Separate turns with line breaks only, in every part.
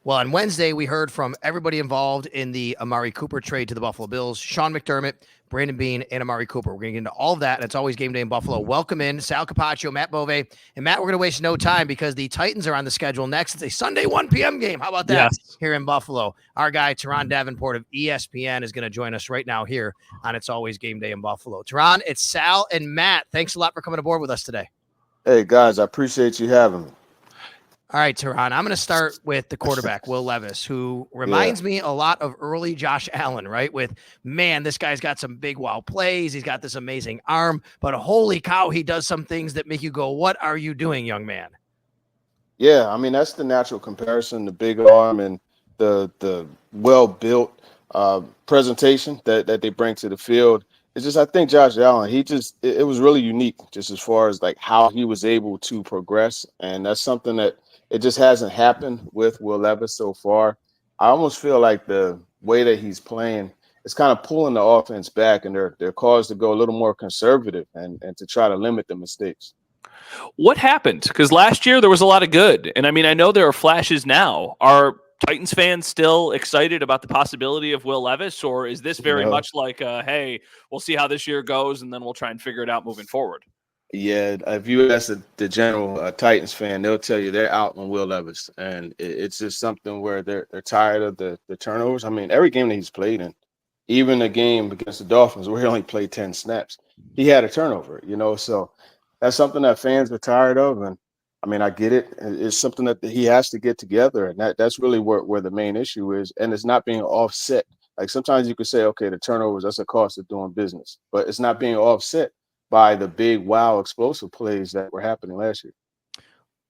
Well, on Wednesday, we heard from everybody involved in the Amari Cooper trade to the Buffalo Bills: Sean McDermott, Brandon Beane, and Amari Cooper. We're going to get into all of that, and it's always game day in Buffalo. Welcome in Sal Capaccio, Matt Bove. And Matt, we're going to waste no time because the Titans are on the schedule next. It's a Sunday 1 p.m. game. How about that?
Yes.
Here in Buffalo? Our guy, Turron Davenport of ESPN, is going to join us right now here on It's Always Game Day in Buffalo. Turron, it's Sal and Matt. Thanks a lot for coming aboard with us today.
Hey, guys, I appreciate you having me.
All right, Turron, I'm going to start with the quarterback, Will Levis, who
Yeah.
reminds me a lot of early Josh Allen, right? With, man, this guy's got some big wow plays. He's got this amazing arm, but holy cow, he does some things that make you go, what are you doing, young man?
Yeah, I mean, that's the natural comparison, the big arm and the well-built presentation that they bring to the field. It's just, I think Josh Allen, it was really unique just as far as like how he was able to progress. And that's something that it just hasn't happened with Will Levis so far. I almost feel like the way that he's playing is kind of pulling the offense back, and they're caused to go a little more conservative and to try to limit the mistakes.
What happened? Because last year there was a lot of good. And I mean, I know there are flashes now. Are Titans fans still excited about the possibility of Will Levis, or is this very
No.
much like, hey, we'll see how this year goes and then we'll try and figure it out moving forward?
Yeah, if you ask the general Titans fan, they'll tell you they're out on Will Levis, and it's just something where they're tired of the turnovers. I mean, every game that he's played in, even the game against the Dolphins where he only played 10 snaps, he had a turnover. So that's something that fans are tired of, and I mean, I get it. It's something that he has to get together, and that's really where the main issue is, and it's not being offset. Like sometimes you could say, okay, the turnovers, that's a cost of doing business, but it's not being offset by the big wow explosive plays that were happening last year.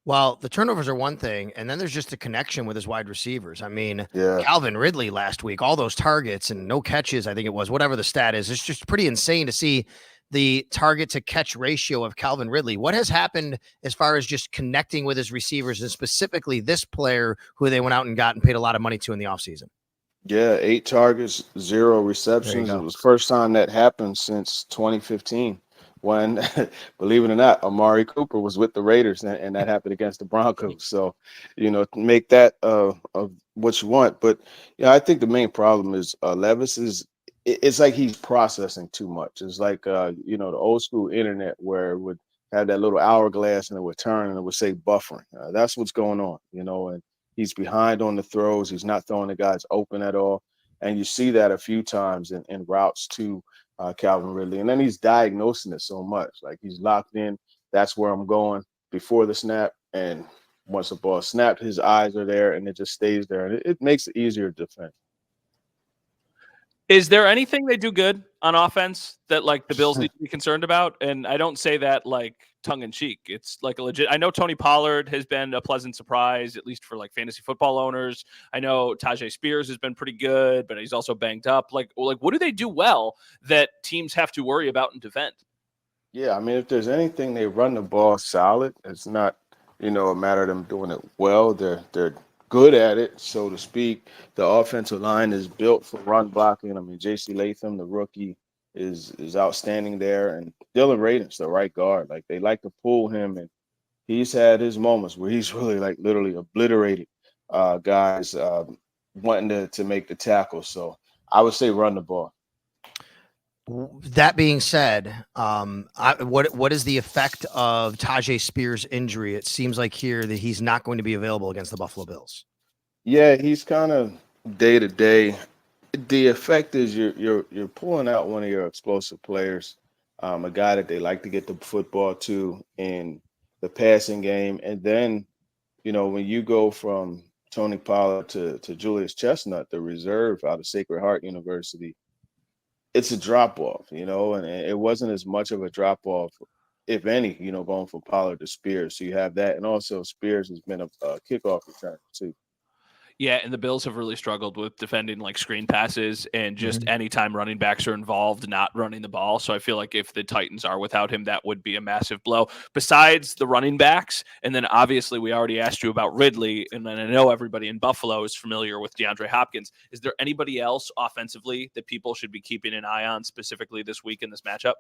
Well, the turnovers are one thing, and then there's just a connection with his wide receivers. I mean,
Yeah.
Calvin Ridley last week, all those targets and no catches, I think it was, whatever the stat is. It's just pretty insane to see the target to catch ratio of Calvin Ridley. What has happened as far as just connecting with his receivers, and specifically this player who they went out and got and paid a lot of money to in the offseason?
Yeah, 8 targets, 0 receptions. It
Go.
was the first time that happened since 2015 when, believe it or not, Amari Cooper was with the Raiders, and that happened against the Broncos. So, make that of what you want. But, I think the main problem is Levis it's like he's processing too much. It's like, the old school internet where it would have that little hourglass and it would turn and it would say buffering. That's what's going on. And he's behind on the throws. He's not throwing the guys open at all. And you see that a few times in routes to Calvin Ridley. And then he's diagnosing it so much. Like he's locked in. That's where I'm going before the snap. And once the ball snapped, his eyes are there and it just stays there. And it makes it easier to defend.
Is there anything they do good on offense that like the Bills need to be concerned about? And I don't say that like tongue in cheek. It's like a legit. I know Tony Pollard has been a pleasant surprise, at least for like fantasy football owners. I know Tajay Spears has been pretty good, but he's also banged up. Like what do they do well that teams have to worry about and defend?
Yeah, I mean, if there's anything, they run the ball solid. It's not, a matter of them doing it well. They're good at it, so to speak. The offensive line is built for run blocking. I mean, J.C. Latham, the rookie, is outstanding there, and Dylan Radin's the right guard. Like they like to pull him, and he's had his moments where he's really like literally obliterated guys wanting to make the tackle. So I would say run the ball.
That being said, what is the effect of Tajay Spears' injury? It seems like here that he's not going to be available against the Buffalo Bills.
Yeah, he's kind of day to day. The effect is you're pulling out one of your explosive players, a guy that they like to get the football to in the passing game, and then when you go from Tony Pollard to Julius Chestnut, the reserve out of Sacred Heart University, it's a drop off, and it wasn't as much of a drop off, if any, going from Pollard to Spears. So you have that, and also Spears has been a kickoff returner too.
Yeah, and the Bills have really struggled with defending like screen passes and just anytime running backs are involved, not running the ball. So I feel like if the Titans are without him, that would be a massive blow. Besides the running backs, and then obviously we already asked you about Ridley, and then I know everybody in Buffalo is familiar with DeAndre Hopkins. Is there anybody else offensively that people should be keeping an eye on specifically this week in this matchup?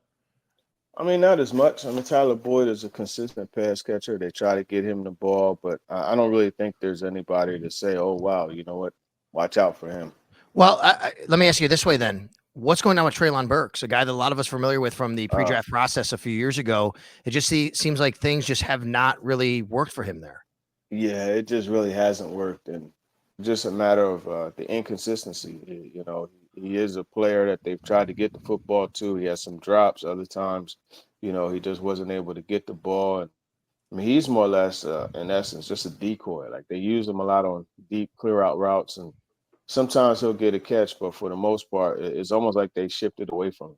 I mean, not as much. I mean, Tyler Boyd is a consistent pass catcher. They try to get him the ball, but I don't really think there's anybody to say, "Oh, wow, you know what? Watch out for him."
Well, let me ask you this way then. What's going on with Treylon Burks, a guy that a lot of us are familiar with from the
Uh,
pre-draft process a few years ago? It just seems like things just have not really worked for him there.
yeah, it just really hasn't worked, and just a matter of the inconsistency. You know, he is a player that they've tried to get the football to. He has some drops. Other times, you know, he just wasn't able to get the ball. And I mean, he's more or less, in essence, just a decoy. Like they use him a lot on deep clear out routes, and sometimes he'll get a catch, but for the most part, it's almost like they shifted away from him.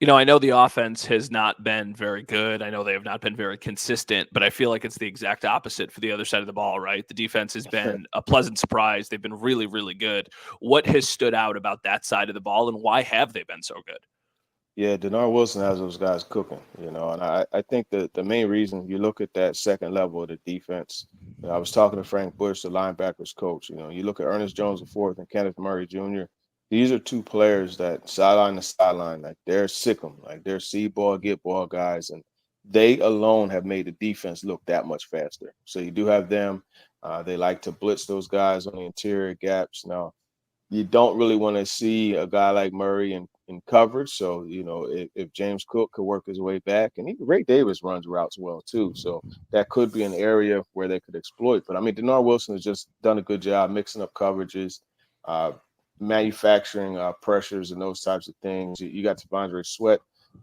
I know the offense has not been very good. I know they have not been very consistent, but I feel like it's the exact opposite for the other side of the ball, right? The defense has been a pleasant surprise. They've been really, really good. What has stood out about that side of the ball, and why have they been so good?
Yeah, Denard Wilson has those guys cooking, you know, and I think the main reason you look at that second level of the defense, you know, I was talking to Frank Bush, the linebackers coach, you know, you look at Ernest Jones IV and Kenneth Murray Jr., these are two players that sideline to sideline, like they're sick 'em, like they're see ball, get ball guys, and they alone have made the defense look that much faster. So you do have them. They like to blitz those guys on the interior gaps. Now, you don't really want to see a guy like Murray in coverage. So, you know, if James Cook could work his way back, and even Ray Davis runs routes well too. So that could be an area where they could exploit. But I mean, Denard Wilson has just done a good job mixing up coverages, uh, manufacturing pressures and those types of things. You got Devondre Sweat.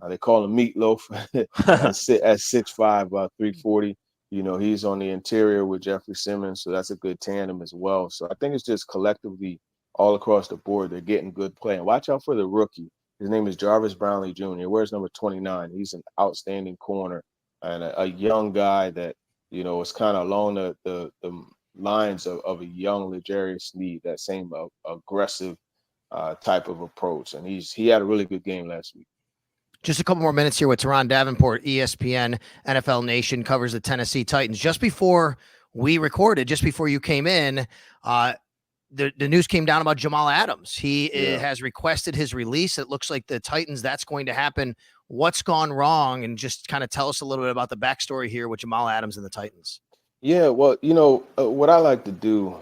They call him Meatloaf at 6'5", 340. You know, he's on the interior with Jeffrey Simmons. So that's a good tandem as well. So I think it's just collectively all across the board. They're getting good play. And watch out for the rookie. His name is Jarvis Brownlee Jr. Where's number 29? He's an outstanding corner and a young guy that, you know, is kind of along the lines of a young L'Jarius Sneed, that same aggressive type of approach. And he had a really good game last week.
Just a couple more minutes here with Turron Davenport, ESPN, NFL Nation, covers the Tennessee Titans. Just before we recorded, just before you came in, the news came down about Jamal Adams. He has requested his release. It looks like the Titans, that's going to happen. What's gone wrong? And just kind of tell us a little bit about the backstory here with Jamal Adams and the Titans.
Yeah, well, you know, what I like to do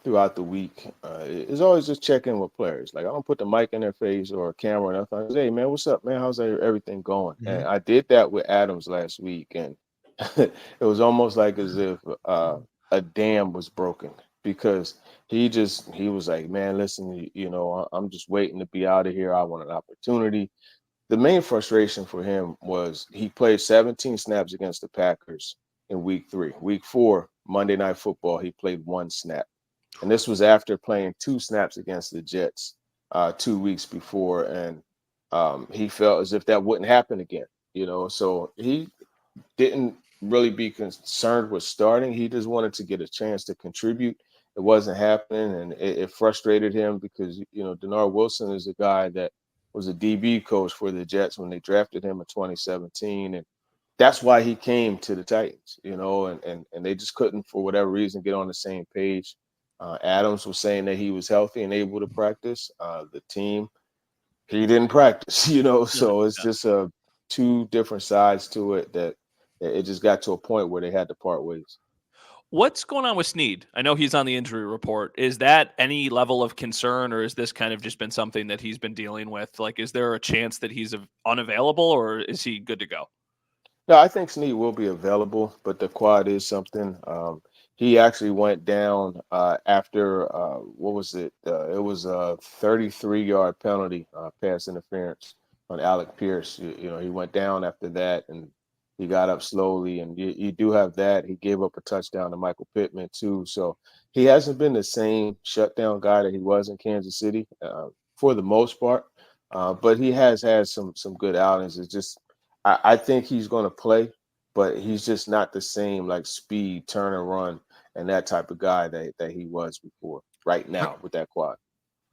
throughout the week is always just check in with players. Like, I don't put the mic in their face or a camera or nothing. I say, hey, man, what's up, man? How's everything going?
Mm-hmm.
And I did that with Adams last week, and it was almost like as if a dam was broken because he was like, man, listen, you know, I'm just waiting to be out of here. I want an opportunity. The main frustration for him was he played 17 snaps against the Packers in week 3. Week 4, Monday Night Football, he played 1 snap. And this was after playing 2 snaps against the Jets 2 weeks before. And he felt as if that wouldn't happen again, you know. So he didn't really be concerned with starting. He just wanted to get a chance to contribute. It wasn't happening, and it frustrated him because, you know, Denard Wilson is a guy that was a DB coach for the Jets when they drafted him in 2017. And that's why he came to the Titans, you know, and they just couldn't, for whatever reason, get on the same page. Adams was saying that he was healthy and able to practice. The team, he didn't practice, you know, so it's just 2 different sides to it that it just got to a point where they had to part ways.
What's going on with Sneed? I know he's on the injury report. Is that any level of concern, or is this kind of just been something that he's been dealing with? Like, is there a chance that he's unavailable, or is he good to go?
No, I think Snead will be available, but the quad is something. He actually went down after what was it? It was a 33-yard penalty, pass interference on Alec Pierce. You know, he went down after that, and he got up slowly. And you do have that. He gave up a touchdown to Michael Pittman too. So he hasn't been the same shutdown guy that he was in Kansas City for the most part, but he has had some good outings. It's just I think he's going to play, but he's just not the same like speed, turn and run, and that type of guy that he was before. Right now with that quad.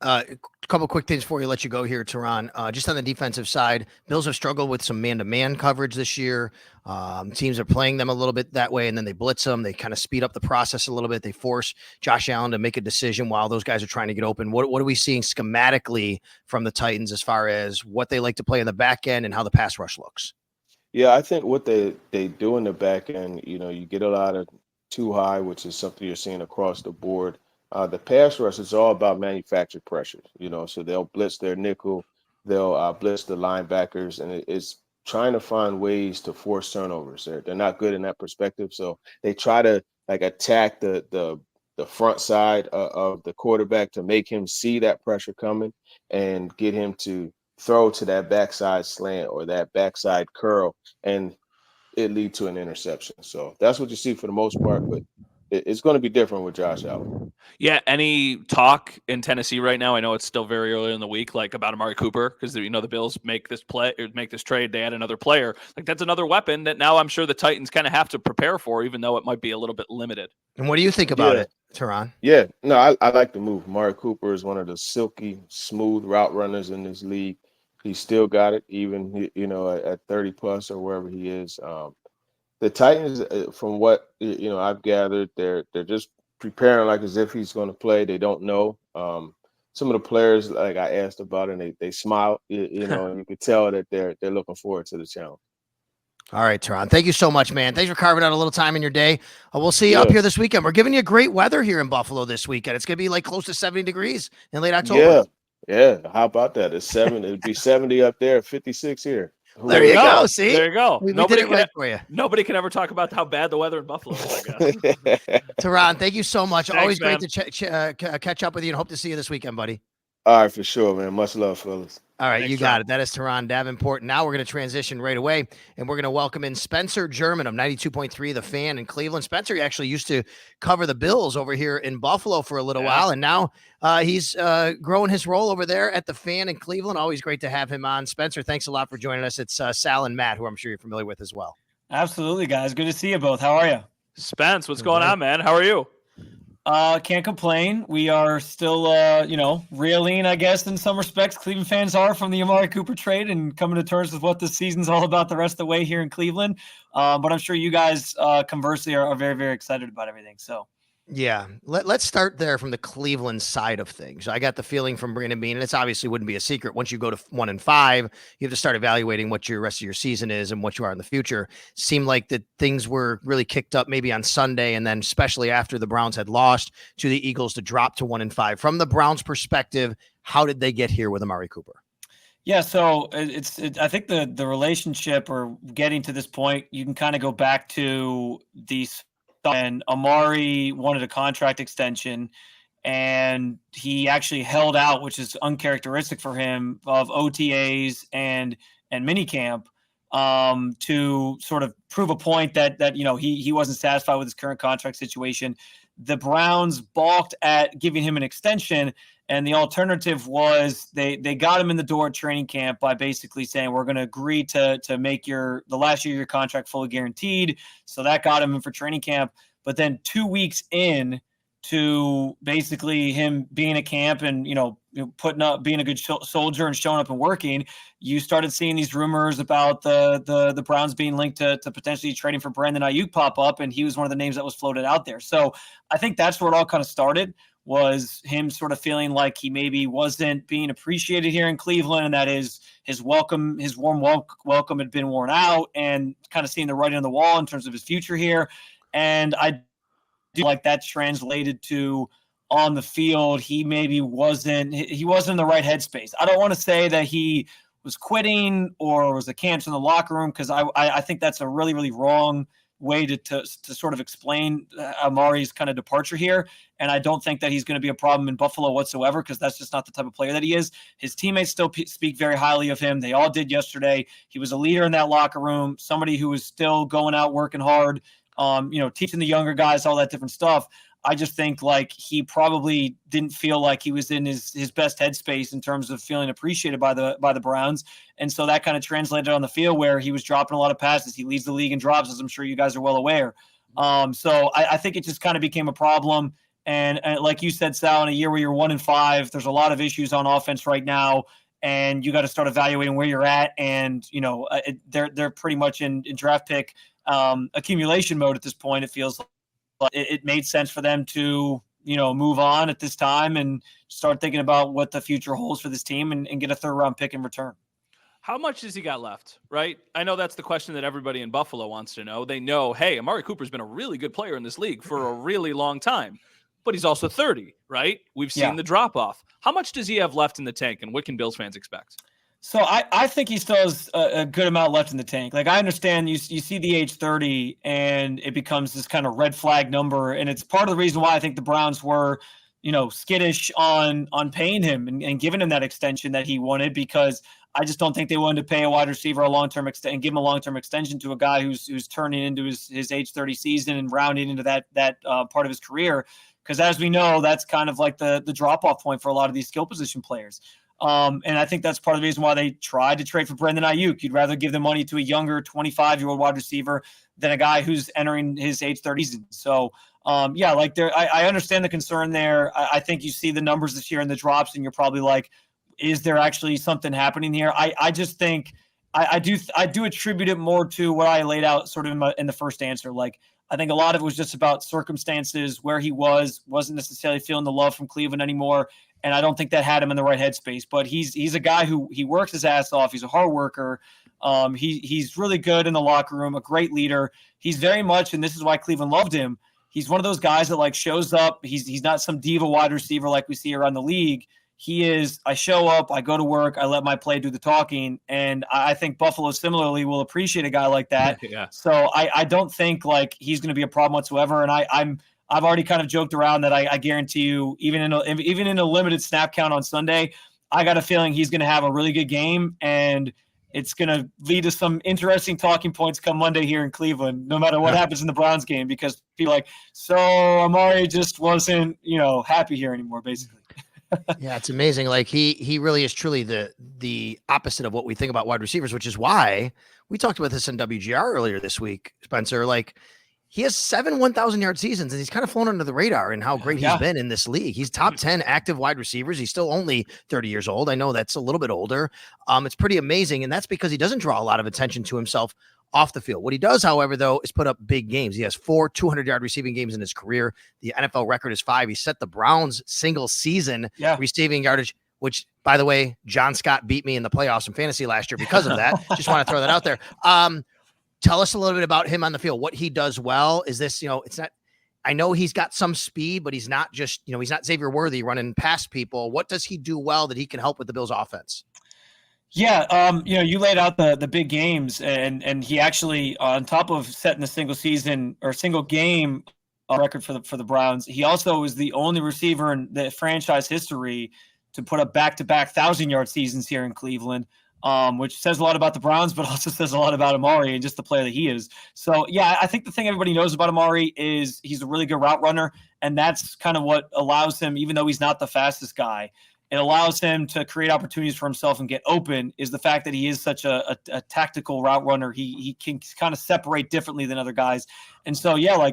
A couple quick things before we let you go here, Turron. Just on the defensive side, Bills have struggled with some man-to-man coverage this year. Teams are playing them a little bit that way, and then they blitz them. They kind of speed up the process a little bit. They force Josh Allen to make a decision while those guys are trying to get open. What are we seeing schematically from the Titans as far as what they like to play in the back end and how the pass rush looks?
Yeah, I think what they do in the back end, you get a lot of too high, which is something you're seeing across the board. The pass rush is all about manufactured pressures, so they'll blitz their nickel, they'll blitz the linebackers, and it's trying to find ways to force turnovers. They're not good in that perspective, so they try to like attack the front side of the quarterback to make him see that pressure coming and get him to throw to that backside slant or that backside curl, and it lead to an interception. So that's what you see for the most part, but it's going to be different with Josh Allen.
Yeah. Any talk in Tennessee right now? I know it's still very early in the week, like about Amari Cooper, because the Bills make this play or make this trade. They add another player. Like that's another weapon that now I'm sure the Titans kind of have to prepare for, even though it might be a little bit limited.
And what do you think about it, Turron?
Yeah, no, I like the move. Amari Cooper is one of the silky, smooth route runners in this league. He still got it, even at 30 plus or wherever he is. The Titans, from what I've gathered, they're just preparing like as if he's going to play. They don't know. Some of the players, like I asked about, and they smile, and you could tell that they're looking forward to the challenge.
All right, Turron. Thank you so much, man. Thanks for carving out a little time in your day. We'll see you up here this weekend. We're giving you great weather here in Buffalo this weekend. It's going to be like close to 70 degrees in late October.
Yeah. How about that? It'd be 70 up there, 56 here.
There you go. See?
There you go.
We did it right for you.
Nobody can ever talk about how bad the weather in Buffalo is, I guess.
Turron, thank you so much.
Thanks,
Always
man.
great to catch up with you, and hope to see you this weekend, buddy.
All right, for sure, man. Much love, fellas.
All right,
Thanks,
you got it. That is Turron Davenport. Now we're going to transition right away, and we're going to welcome in Spencer German of 92.3 The Fan in Cleveland. Spencer actually used to cover the Bills over here in Buffalo for a little while, and now he's growing his role over there at The Fan in Cleveland. Always great to have him on. Spencer, thanks a lot for joining us. It's Sal and Matt, who I'm sure you're familiar with as well.
Absolutely, guys. Good to see you both. How are you?
Spence, what's going on, man? How are you?
Can't complain. We are still, reeling, I guess, in some respects. Cleveland fans are from the Amari Cooper trade and coming to terms with what this season's all about the rest of the way here in Cleveland. But I'm sure you guys, conversely, are very, very excited about everything. So.
Yeah, let's start there from the Cleveland side of things. I got the feeling from Brandon Beane, and it's obviously wouldn't be a secret. Once you go to 1-5, you have to start evaluating what your rest of your season is and what you are in the future. Seemed like that things were really kicked up maybe on Sunday, and then especially after the Browns had lost to the Eagles to drop to 1-5. From the Browns' perspective, how did they get here with Amari Cooper?
Yeah, so I think the relationship or getting to this point, you can kind of go back to these. And Amari wanted a contract extension, and he actually held out, which is uncharacteristic for him, of OTAs and minicamp to sort of prove a point that he wasn't satisfied with his current contract situation. The Browns balked at giving him an extension, and the alternative was they got him in the door at training camp by basically saying, we're going to agree to make the last year of your contract fully guaranteed. So that got him in for training camp. But then 2 weeks in to basically him being at camp and, putting up, being a good soldier and showing up and working, you started seeing these rumors about the Browns being linked to potentially trading for Brandon Ayuk pop up. And he was one of the names that was floated out there. So I think that's where it all kind of started, was him sort of feeling like he maybe wasn't being appreciated here in Cleveland, and that his warm welcome had been worn out, and kind of seeing the writing on the wall in terms of his future here. And I do like that translated to on the field. He maybe wasn't in the right headspace. I don't want to say that he was quitting or was a cancer in the locker room, because I think that's a really, really wrong way to sort of explain Amari's kind of departure here. And I don't think that he's going to be a problem in Buffalo whatsoever, because that's just not the type of player that he is. His teammates still speak very highly of him. They all did yesterday. He was a leader in that locker room, somebody who was still going out, working hard, teaching the younger guys, all that different stuff. I just think like he probably didn't feel like he was in his best headspace in terms of feeling appreciated by the Browns. And so that kind of translated on the field, where he was dropping a lot of passes. He leads the league in drops, as I'm sure you guys are well aware. So I think it just kind of became a problem. And like you said, Sal, in a year where you're 1-5, there's a lot of issues on offense right now, and you got to start evaluating where you're at. And, they're pretty much in draft pick accumulation mode at this point. It feels like it made sense for them to, move on at this time and start thinking about what the future holds for this team and get a third round pick in return.
How much has he got left, right? I know that's the question that everybody in Buffalo wants to know. They know, hey, Amari Cooper's been a really good player in this league for a really long time, but he's also 30, right? We've seen the drop-off. How much does he have left in the tank, and what can Bills fans expect?
So I think he still has a good amount left in the tank. Like, I understand you see the age 30 and it becomes this kind of red flag number. And it's part of the reason why I think the Browns were, skittish on paying him and giving him that extension that he wanted, because I just don't think they wanted to pay a wide receiver a long-term and give him a long-term extension to a guy who's turning into his age 30 season and rounding into that part of his career. Because as we know, that's kind of like the drop-off point for a lot of these skill position players. And I think that's part of the reason why they tried to trade for Brandon Ayuk. You'd rather give the money to a younger 25-year-old wide receiver than a guy who's entering his age 30s. So, I understand the concern there. I think you see the numbers this year and the drops, and you're probably like, is there actually something happening here? I just think I do attribute it more to what I laid out sort of in the first answer. Like, I think a lot of it was just about circumstances, where he wasn't necessarily feeling the love from Cleveland anymore. And I don't think that had him in the right headspace. But he's a guy who he works his ass off. He's a hard worker. He's really good in the locker room, a great leader. He's very much, and this is why Cleveland loved him, he's one of those guys that like shows up. He's not some diva wide receiver like we see around the league. He is, I show up, I go to work, I let my play do the talking. And I think Buffalo similarly will appreciate a guy like that.
Yeah.
So I don't think like he's going to be a problem whatsoever. And I've already kind of joked around that I guarantee you, even in a limited snap count on Sunday, I got a feeling he's going to have a really good game, and it's going to lead to some interesting talking points come Monday here in Cleveland, no matter what happens in the Browns game, because people are like, so Amari just wasn't, happy here anymore, basically.
Yeah, it's amazing. Like he really is truly the opposite of what we think about wide receivers, which is why we talked about this in WGR earlier this week, Spencer. Like, he has 7 1,000-yard seasons, and he's kind of flown under the radar in how great he's been in this league. He's top 10 active wide receivers. He's still only 30 years old. I know that's a little bit older. It's pretty amazing, and that's because he doesn't draw a lot of attention to himself off the field. What he does, however, though, is put up big games. He has 4 200-yard receiving games in his career. The NFL record is 5. He set the Browns' single season receiving yardage, which, by the way, John Scott beat me in the playoffs in fantasy last year because of that. Just want to throw that out there. Tell us a little bit about him on the field. What he does well is this, it's not, I know he's got some speed, but he's not just, he's not Xavier Worthy running past people. What does he do well that he can help with the Bills offense?
Yeah. You laid out the big games, and he actually, on top of setting the single season or single game record for the Browns, he also was the only receiver in the franchise history to put up back-to-back 1,000-yard seasons here in Cleveland. Which says a lot about the Browns, but also says a lot about Amari and just the player that he is. So, yeah, I think the thing everybody knows about Amari is he's a really good route runner, and that's kind of what allows him, even though he's not the fastest guy, it allows him to create opportunities for himself and get open, is the fact that he is such a tactical route runner. He can kind of separate differently than other guys. And so, yeah,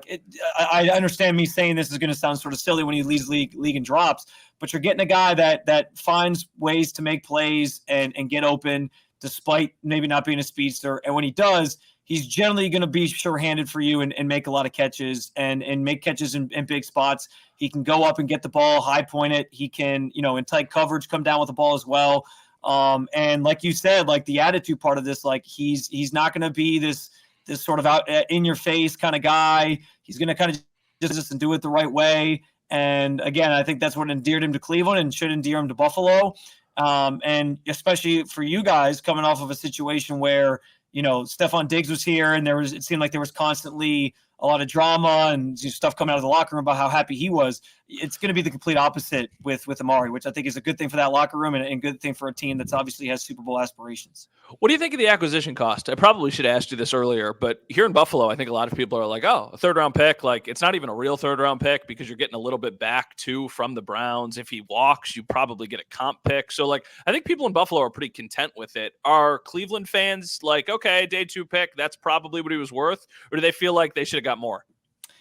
I understand me saying this is going to sound sort of silly when he leads league in drops, but you're getting a guy that finds ways to make plays and get open despite maybe not being a speedster. And when he does, he's generally going to be sure-handed for you and make a lot of catches and make catches in big spots. He can go up and get the ball, high point it. He can, in tight coverage, come down with the ball as well. And like you said, like the attitude part of this, like he's not going to be this sort of out in your face kind of guy. He's going to kind of just do it the right way. And again, I think that's what endeared him to Cleveland and should endear him to Buffalo. And especially for you guys coming off of a situation where, Stephon Diggs was here and it seemed like there was constantly a lot of drama and stuff coming out of the locker room about how happy he was. It's going to be the complete opposite with Amari, which I think is a good thing for that locker room and a good thing for a team that's obviously has Super Bowl aspirations.
What do you think of the acquisition cost? I probably should have asked you this earlier, but here in Buffalo, I think a lot of people are like, oh, a 3rd-round pick. Like, it's not even a real 3rd-round pick because you're getting a little bit back, too, from the Browns. If he walks, you probably get a comp pick. So, I think people in Buffalo are pretty content with it. Are Cleveland fans like, okay, day 2 pick, that's probably what he was worth? Or do they feel like they should have got more?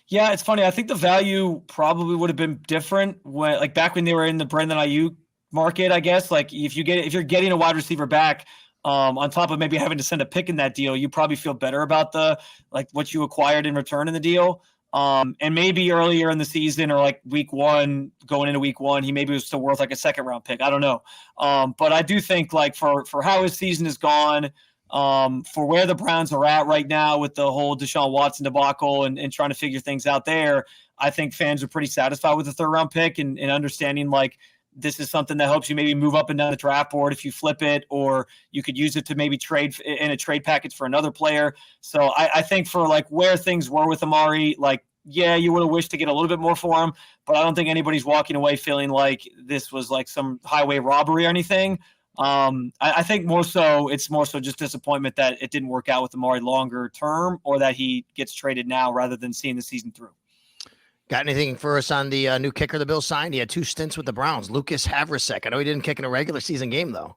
Yeah, it's funny. I think the value probably would have been different when, back when they were in the Brandon Ayuk market, I guess. Like, if you're getting a wide receiver back, on top of maybe having to send a pick in that deal, you probably feel better about what you acquired in return in the deal. And maybe earlier in the season or like going into week one, he maybe was still worth like a second round pick. I don't know. But I do think like for how his season has gone, for where the Browns are at right now with the whole Deshaun Watson debacle and trying to figure things out there, I think fans are pretty satisfied with the third round pick and understanding like this is something that helps you maybe move up and down the draft board if you flip it, or you could use it to maybe trade in a trade package for another player. So I think for like where things were with Amari, like, yeah, you would have wished to get a little bit more for him, but I don't think anybody's walking away feeling like this was like some highway robbery or anything. I think it's more so just disappointment that it didn't work out with Amari longer term, or that he gets traded now rather than seeing the season through.
Got anything for us on the new kicker the Bills signed? He had 2 stints with the Browns. Lucas Havrasek. I know he didn't kick in a regular season game, though.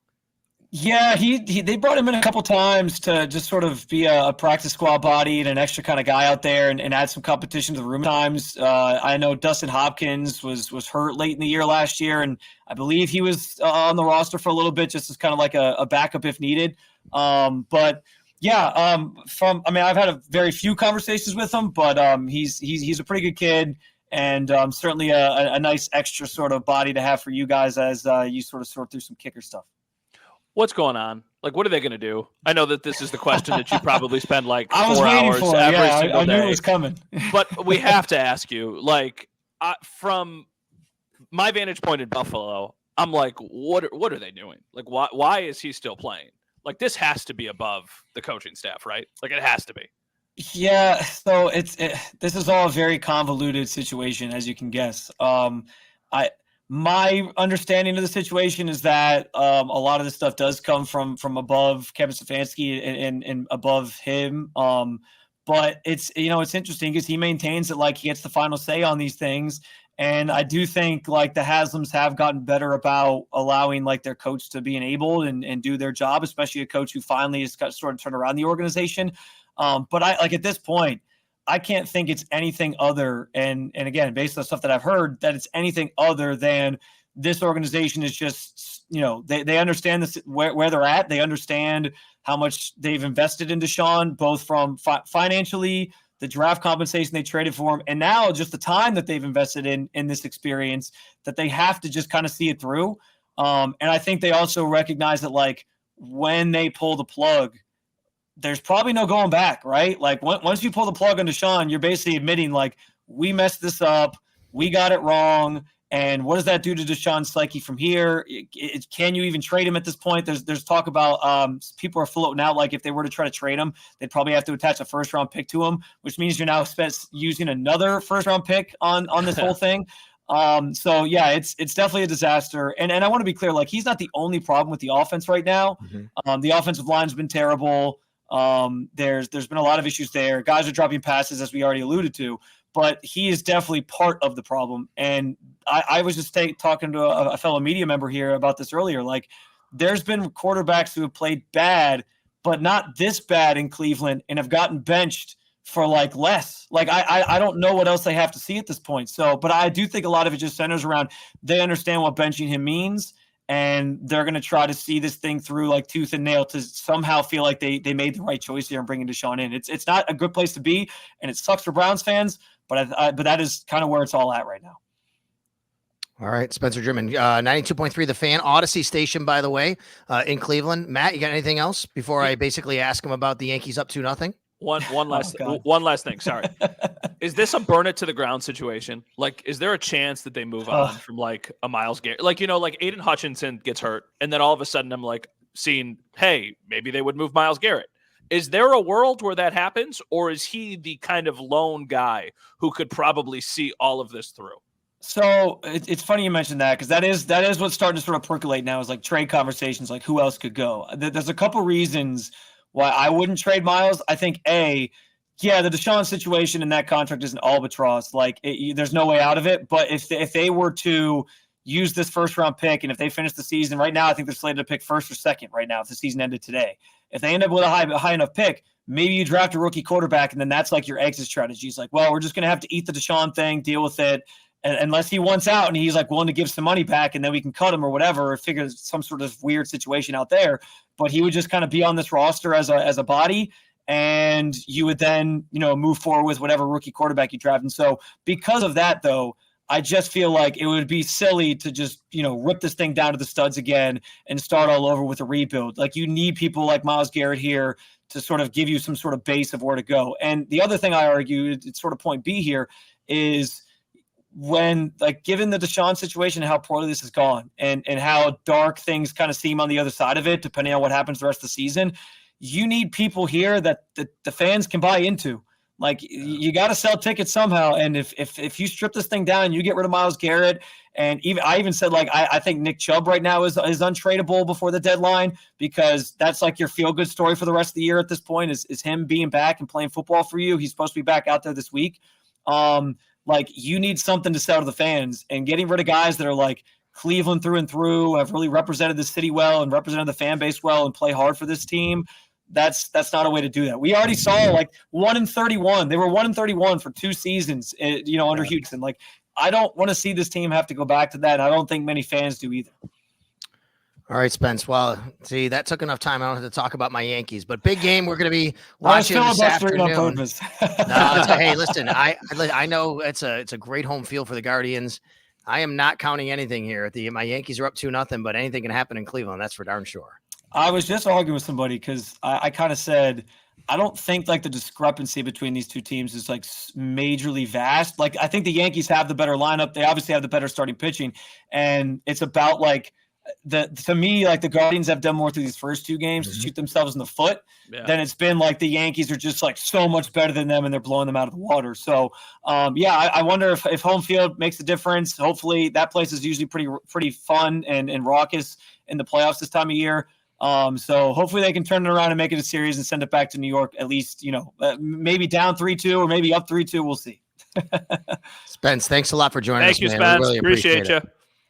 Yeah, they brought him in a couple times to just sort of be a practice squad body and an extra kind of guy out there and add some competition to the room times. I know Dustin Hopkins was hurt late in the year last year, and I believe he was on the roster for a little bit just as kind of like a backup if needed. But yeah, I've had a very few conversations with him, but he's a pretty good kid, and certainly a nice extra sort of body to have for you guys as you sort of sort through some kicker stuff.
What's going on? Like, what are they going to do? I know that this is the question that you probably spend like 4
I was waiting
hours
for it.
every
Yeah,
single
I knew
day.
it was coming.
But we have to ask you, like, from my vantage point in Buffalo, I'm like, what are they doing? Like, why is he still playing? Like, this has to be above the coaching staff, right? Like, it has to be.
Yeah, so this is all a very convoluted situation, as you can guess. My understanding of the situation is that a lot of this stuff does come from above Kevin Stefanski and above him. But it's interesting because he maintains that like he gets the final say on these things. And I do think like the Haslams have gotten better about allowing like their coach to be enabled and do their job, especially a coach who finally has got sort of turned around the organization. But I like at this point, I can't think it's anything other. And again, based on stuff that I've heard, that it's anything other than this organization is just, they understand this, where they're at. They understand how much they've invested in Deshaun, both from financially, the draft compensation they traded for him, and now just the time that they've invested in this experience, that they have to just kind of see it through. And I think they also recognize that like when they pull the plug, there's probably no going back, right? Like once you pull the plug on Deshaun, you're basically admitting like we messed this up, we got it wrong. And what does that do to Deshaun's psyche from here? Can you even trade him at this point? There's talk about people are floating out like if they were to try to trade him, they'd probably have to attach a first-round pick to him, which means you're now using another first-round pick on this whole thing. So yeah, it's definitely a disaster. And I want to be clear, like he's not the only problem with the offense right now. Mm-hmm. The offensive line's been terrible. There's been a lot of issues there. Guys are dropping passes, as we already alluded to. But he is definitely part of the problem. And I was just talking to a fellow media member here about this earlier. Like, there's been quarterbacks who have played bad, but not this bad in Cleveland, and have gotten benched for like less. Like, I don't know what else they have to see at this point. So, but I do think a lot of it just centers around they understand what benching him means, and they're going to try to see this thing through like tooth and nail to somehow feel like they made the right choice here and bringing Deshaun in. It's not a good place to be, and it sucks for Browns fans. But that is kind of where it's all at right now.
All right, Spencer German, 92.3 The Fan, Odyssey station, by the way, in Cleveland. Matt, you got anything else before I basically ask him about the Yankees up 2-0?
One last thing. Sorry. Is this a burn it to the ground situation? Like, is there a chance that they move on from like a Myles Garrett? Like, like Aiden Hutchinson gets hurt, and then all of a sudden I'm like seeing, hey, maybe they would move Myles Garrett. Is there a world where that happens, or is he the kind of lone guy who could probably see all of this through?
So it's funny you mentioned that, because that is what's starting to sort of percolate now, is like trade conversations, like who else could go. There's a couple reasons why I wouldn't trade Myles. I think the Deshaun situation and that contract is an albatross. Like there's no way out of it. But if they were to use this first round pick, and if they finish the season right now, I think they're slated to pick first or second right now if the season ended today. If they end up with a high enough pick, maybe you draft a rookie quarterback, and then that's like your exit strategy. It's like, well, we're just going to have to eat the Deshaun thing, deal with it, unless he wants out and he's like willing to give some money back, and then we can cut him or whatever, or figure some sort of weird situation out there. But he would just kind of be on this roster as a body. and you would then, move forward with whatever rookie quarterback you draft. And so because of that, though, I just feel like it would be silly to just, rip this thing down to the studs again and start all over with a rebuild. Like, you need people like Myles Garrett here to sort of give you some sort of base of where to go. And the other thing I argue, it's sort of point B here, is when, like, given the Deshaun situation and how poorly this has gone and how dark things kind of seem on the other side of it, depending on what happens the rest of the season, you need people here that the fans can buy into. Like, you got to sell tickets somehow. And if you strip this thing down and you get rid of Myles Garrett, and I even said, like, I think Nick Chubb right now is untradeable before the deadline, because that's like your feel good story for the rest of the year at this point is him being back and playing football for you. He's supposed to be back out there this week. Like, you need something to sell to the fans, and getting rid of guys that are like Cleveland through and through, have really represented the city well and represented the fan base well and play hard for this team. That's not a way to do that. We already saw like 1-31. They were 1-31 for 2 seasons, under Houston. Like, I don't want to see this team have to go back to that. I don't think many fans do either.
All right, Spence. Well, see, that took enough time. I don't have to talk about my Yankees, but big game we're going to be watching this afternoon.
On purpose.
Hey, listen, I know it's a great home field for the Guardians. I am not counting anything here. My Yankees are up 2-0, but anything can happen in Cleveland. That's for darn sure.
I was just arguing with somebody because I kind of said, I don't think like the discrepancy between these two teams is like majorly vast. Like, I think the Yankees have the better lineup. They obviously have the better starting pitching. And it's about like to me, like the Guardians have done more through these first 2 games to shoot themselves in the foot than it's been like the Yankees are just like so much better than them and they're blowing them out of the water. So, I wonder if home field makes a difference. Hopefully that place is usually pretty fun and raucous in the playoffs this time of year. So hopefully they can turn it around and make it a series and send it back to New York, at least, maybe down 3-2 or maybe up 3-2. We'll see.
Spence, thanks a lot for joining us.
Thank you,
man.
Spence.
We really appreciate
you.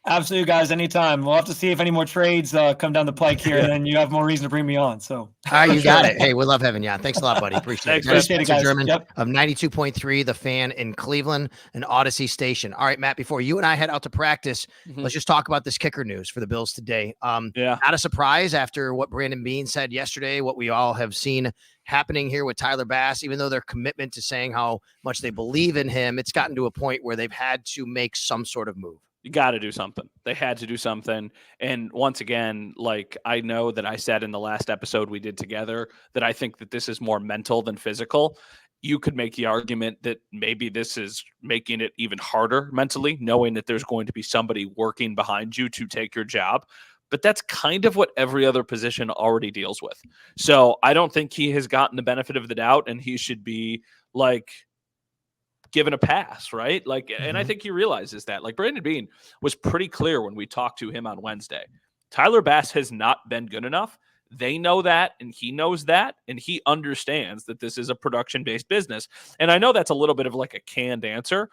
Absolutely, guys. Anytime. We'll have to see if any more trades come down the pike here, and then you have more reason to bring me on. So,
all right, you got it. Hey, we love having you on. Thanks a lot, buddy. Appreciate it.
Appreciate it, guys.
German of 92.3, The Fan in Cleveland, an Odyssey station. All right, Matt, before you and I head out to practice, let's just talk about this kicker news for the Bills today. Not a surprise after what Brandon Beane said yesterday, what we all have seen happening here with Tyler Bass, even though their commitment to saying how much they believe in him, it's gotten to a point where they've had to make some sort of move.
You got to do something. They had to do something. And once again, like, I know that I said in the last episode we did together that I think that this is more mental than physical. You could make the argument that maybe this is making it even harder mentally, knowing that there's going to be somebody working behind you to take your job. But that's kind of what every other position already deals with. So I don't think he has gotten the benefit of the doubt, and he should be like given a pass, right? Like, and I think he realizes that. Like, Brandon Beane was pretty clear when we talked to him on Wednesday. Tyler Bass has not been good enough. They know that, and he knows that, and he understands that this is a production-based business. And I know that's a little bit of like a canned answer,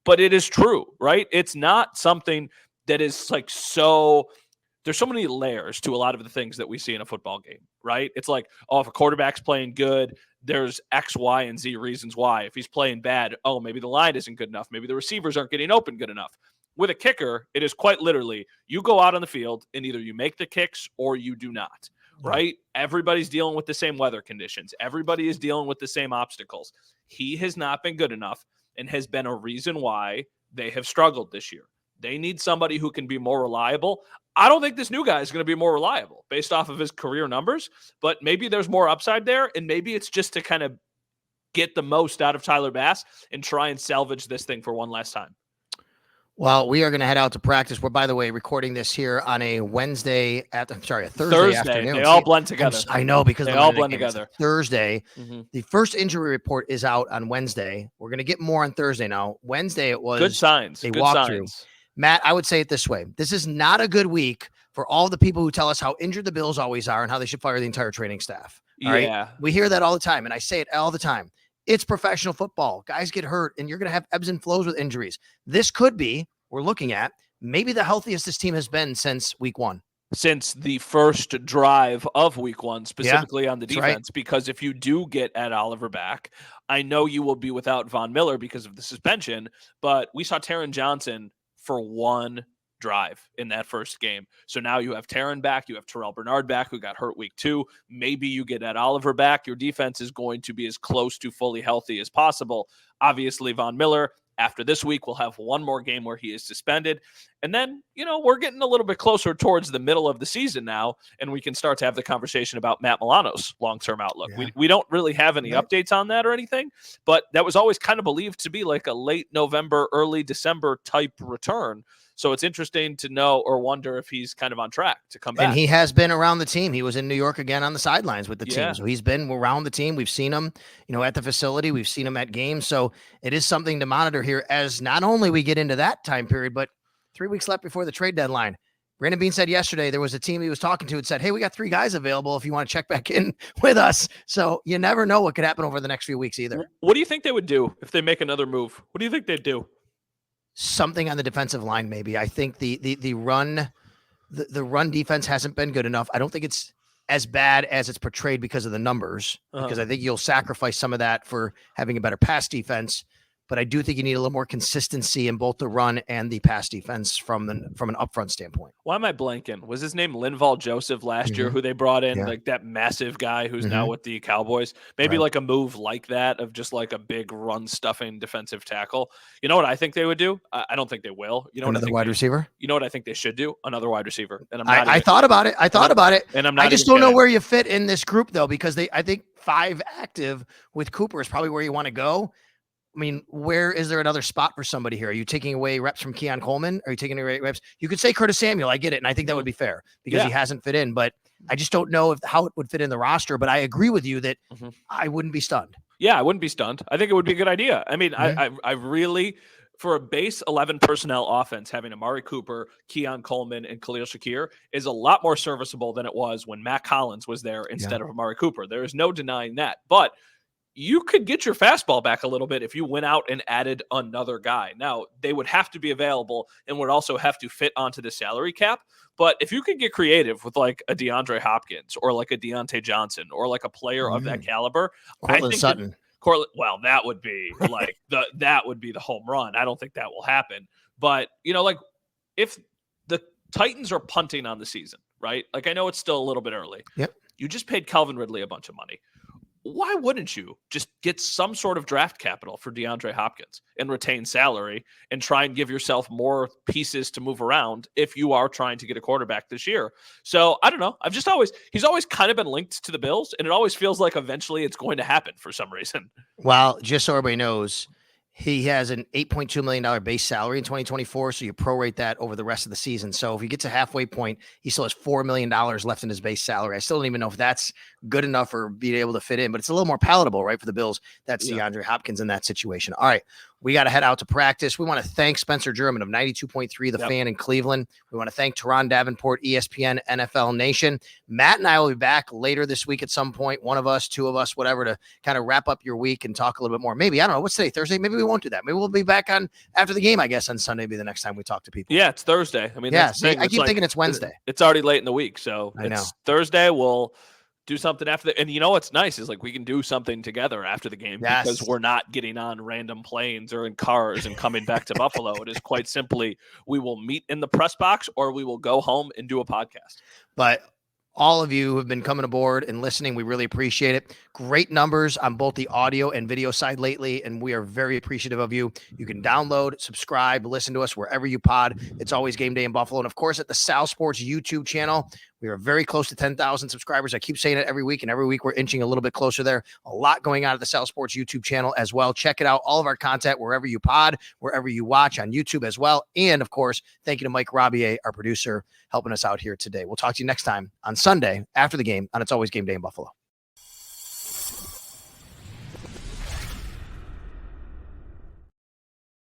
but it is true, right? It's not something that is like so – there's so many layers to a lot of the things that we see in a football game, right? It's like, oh, if a quarterback's playing good, there's X, Y, and Z reasons why. If he's playing bad, oh, maybe the line isn't good enough. Maybe the receivers aren't getting open good enough. With a kicker, it is quite literally, you go out on the field and either you make the kicks or you do not, right? Everybody's dealing with the same weather conditions. Everybody is dealing with the same obstacles. He has not been good enough and has been a reason why they have struggled this year. They need somebody who can be more reliable. I don't think this new guy is going to be more reliable based off of his career numbers, but maybe there's more upside there, and maybe it's just to kind of get the most out of Tyler Bass and try and salvage this thing for one last time.
Well, we are going to head out to practice. We're, by the way, recording this here on a Thursday afternoon.
They all blend together.
I know, because
they all blend together.
Thursday. The first injury report is out on Wednesday. We're going to get more on Thursday now. Wednesday, it was
good signs.
a walkthrough. Matt, I would say it this way. This is not a good week for all the people who tell us how injured the Bills always are and how they should fire the entire training staff. All right? We hear that all the time, and I say it all the time. It's professional football. Guys get hurt, and you're going to have ebbs and flows with injuries. This could be, we're looking at, maybe the healthiest this team has been since week 1.
Since the first drive of week 1, specifically on the defense, because if you do get Ed Oliver back, I know you will be without Von Miller because of the suspension, but we saw Taron Johnson for one drive in that first game. So now you have Turron back, you have Terrell Bernard back, who got hurt week 2. Maybe you get Ed Oliver back. Your defense is going to be as close to fully healthy as possible. Obviously, Von Miller, after this week, will have one more game where he is suspended. And then, we're getting a little bit closer towards the middle of the season now, and we can start to have the conversation about Matt Milano's long-term outlook.
Yeah.
We don't really have any updates on that or anything, but that was always kind of believed to be like a late November, early December type return. So it's interesting to know or wonder if he's kind of on track to come back.
And he has been around the team. He was in New York again on the sidelines with the
Yeah.
team. So he's been around the team. We've seen him, at the facility. We've seen him at games. So it is something to monitor here as not only we get into that time period, but 3 weeks left before the trade deadline. Brandon Beane said yesterday there was a team he was talking to and said, hey, we got 3 guys available if you want to check back in with us. So you never know what could happen over the next few weeks either.
What do you think they would do if they make another move? What do you think they'd do?
Something on the defensive line, maybe. I think the run defense hasn't been good enough. I don't think it's as bad as it's portrayed because of the numbers, because I think you'll sacrifice some of that for having a better pass defense. But I do think you need a little more consistency in both the run and the pass defense from an upfront standpoint.
Why am I blanking? Was his name Linval Joseph last year, who they brought in, like that massive guy who's now with the Cowboys? Maybe like a move like that of just like a big run stuffing defensive tackle. You know what I think they would do? I don't think they will.
Another wide receiver?
You know what I think they should do? Another wide receiver. And
I thought about it. And
I'm not
I just don't know where you fit in this group though, because I think 5 active with Cooper is probably where you want to go. I mean, where is there another spot for somebody here? Are you taking away reps from Keon Coleman? Are you taking away reps? You could say Curtis Samuel. I get it. And I think that would be fair because he hasn't fit in, but I just don't know how it would fit in the roster. But I agree with you that I wouldn't be stunned.
Yeah, I wouldn't be stunned. I think it would be a good idea. I mean, I really, for a base 11 personnel offense, having Amari Cooper, Keon Coleman, and Khalil Shakir is a lot more serviceable than it was when Matt Collins was there instead of Amari Cooper. There is no denying that. But you could get your fastball back a little bit if you went out and added another guy. Now, they would have to be available and would also have to fit onto the salary cap. But if you could get creative with like a DeAndre Hopkins or like a Deontay Johnson or like a player of that caliber,
Cortland Sutton.
Well, that would be like that would be the home run. I don't think that will happen. But, like if the Titans are punting on the season, right? Like I know it's still a little bit early.
Yep.
You just paid Calvin Ridley a bunch of money. Why wouldn't you just get some sort of draft capital for DeAndre Hopkins and retain salary and try and give yourself more pieces to move around if you are trying to get a quarterback this year? So I don't know. He's always kind of been linked to the Bills, and it always feels like eventually it's going to happen for some reason.
Well, just so everybody knows, he has an $8.2 million base salary in 2024, so you prorate that over the rest of the season. So if he gets a halfway point, he still has $4 million left in his base salary. I still don't even know if that's good enough for being able to fit in, but it's a little more palatable, right, for the Bills. That's DeAndre Hopkins in that situation. All right, we got to head out to practice. We want to thank Spencer German of 92.3 The Fan in Cleveland. We want to thank Turron Davenport, ESPN, NFL Nation. Matt and I will be back later this week at some point, one of us, two of us, whatever, to kind of wrap up your week and talk a little bit more. Maybe, I don't know, what's today, Thursday? Maybe we won't do that. Maybe we'll be back on after the game, I guess, on Sunday be the next time we talk to people.
Yeah, it's Thursday. I mean,
I keep thinking it's Wednesday.
It's already late in the week, so
I know.
It's Thursday. We'll do something after and you know what's nice is like we can do something together after the game because we're not getting on random planes or in cars and coming back to Buffalo. It is quite simply we will meet in the press box or we will go home and do a podcast.
But all of you who have been coming aboard and listening, we really appreciate it. Great numbers on both the audio and video side lately, and we are very appreciative of you. You can download, subscribe, listen to us wherever you pod. It's always Game Day in Buffalo. And, of course, at the Sal Sports YouTube channel, we are very close to 10,000 subscribers. I keep saying it every week, and every week we're inching a little bit closer there. A lot going on at the Sal Sports YouTube channel as well. Check it out. All of our content, wherever you pod, wherever you watch on YouTube as well. And, of course, thank you to Mike Robier, our producer, helping us out here today. We'll talk to you next time on Sunday after the game on It's Always Game Day in Buffalo.